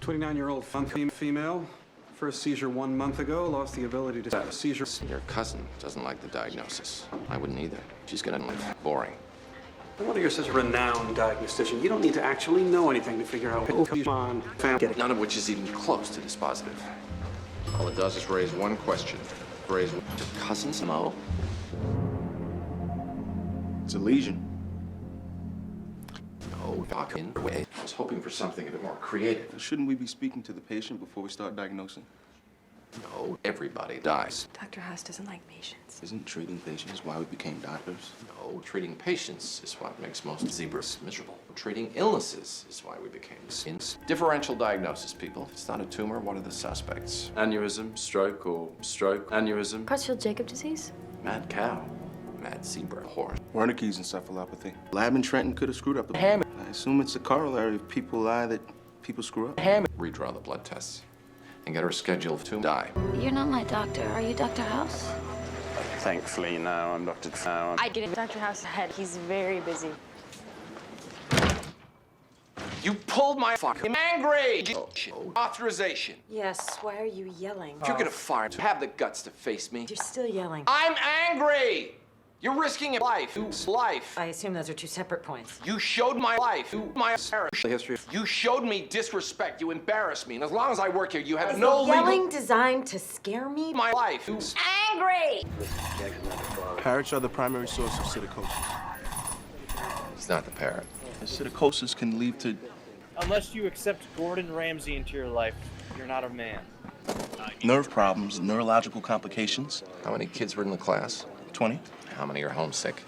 29-year-old female. First seizure 1 month ago, lost the ability to seizure. Your cousin doesn't like the diagnosis. I wouldn't either. She's gonna live boring. No wonder you're such a renowned diagnostician. You don't need to actually know anything to figure out. Oh, come on, family. None of which is even close to dispositive. All it does is raise one question. Your cousin's Mo? It's a lesion. No, fucking way. I was hoping for something a bit more creative. Shouldn't we be speaking to the patient before we start diagnosing? No, everybody dies. Dr. Haas doesn't like patients. Isn't treating patients why we became doctors? No, treating patients is what makes most zebras miserable. Treating illnesses is why we became differential diagnosis, people. If it's not a tumor, what are the suspects? Aneurysm, stroke, or stroke, aneurysm. Creutzfeldt-Jakob disease? Mad cow. Mad zebra. Horse. Wernicke's encephalopathy. Lab in Trenton could have screwed up the hammer. I assume it's a corollary of people lie that people screw up. Redraw the blood tests and get her scheduled to die. You're not my doctor. Are you Dr. House? Thankfully, now I'm Dr. Now. I get in Dr. House's head. He's very busy. You pulled my fucking angry authorization. Yes, why are you yelling? If you're gonna fire, have the guts to face me. You're still yelling. I'm angry. You're risking life. Life. I assume those are two separate points. You showed my life. My History. You showed me disrespect. You embarrassed me. And as long as I work here, you have Is no the yelling legal... designed to scare me? My life. Angry! Parrots are the primary source of psittacosis. It's not the parrot. Psittacosis can lead to... Unless you accept Gordon Ramsay into your life, you're not a man. nerve problems, neurological complications. How many kids were in the class? 20. How many are homesick?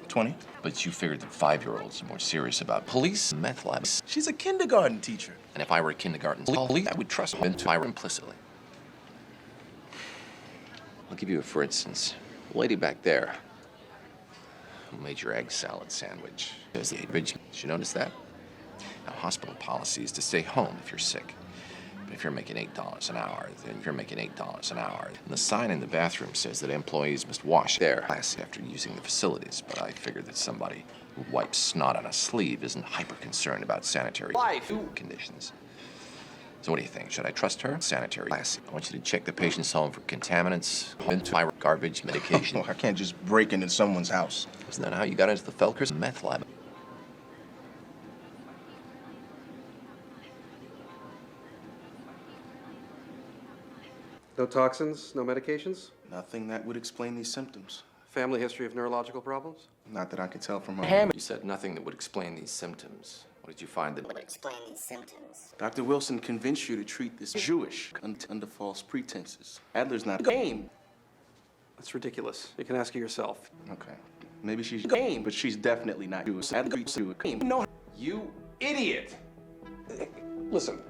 20. But you figured that 5-year-olds are more serious about police and meth labs. She's a kindergarten teacher. And if I were a kindergarten police, I would trust her implicitly. I'll give you a for instance. The lady back there who made your egg salad sandwich. There's the bridge. Did you notice that? Now, hospital policy is to stay home if you're sick. But if you're making $8 an hour, then you're making $8 an hour. And the sign in the bathroom says that employees must wash their ass after using the facilities. But I figured that somebody who wipes snot on a sleeve isn't hyper-concerned about sanitary conditions. So what do you think? Should I trust her? Sanitary class. I want you to check the patient's home for contaminants, garbage, medication. I can't just break into someone's house. Isn't that how you got into the Felkers meth lab? No toxins, no medications? Nothing that would explain these symptoms. Family history of neurological problems? Not that I could tell from her. You said nothing that would explain these symptoms. What did you find that Would explain these symptoms. Dr. Wilson convinced you to treat this Jewish under false pretenses. Adler's not game. That's ridiculous. You can ask her yourself. Okay. Maybe she's game, but she's definitely not Jewish. Adler's game. No, you idiot! Listen,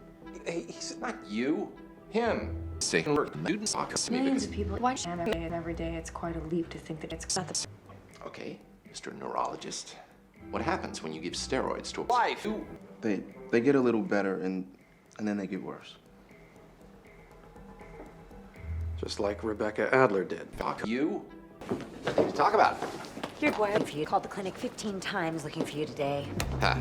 he's not you, him. Millions of people watch anime every day. It's quite a leap to think that it's not the... Okay, Mr. Neurologist. What happens when you give steroids to a wife who... They get a little better and then they get worse. Just like Rebecca Adler did. Fuck you. Nothing to talk about. Your boy for you called the clinic 15 times looking for you today. Ha.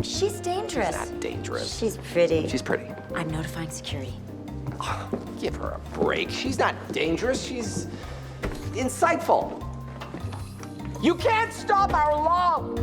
She's dangerous. Not dangerous. She's pretty. She's pretty. I'm notifying security. Give her a break. She's not dangerous. She's insightful. You can't stop our love.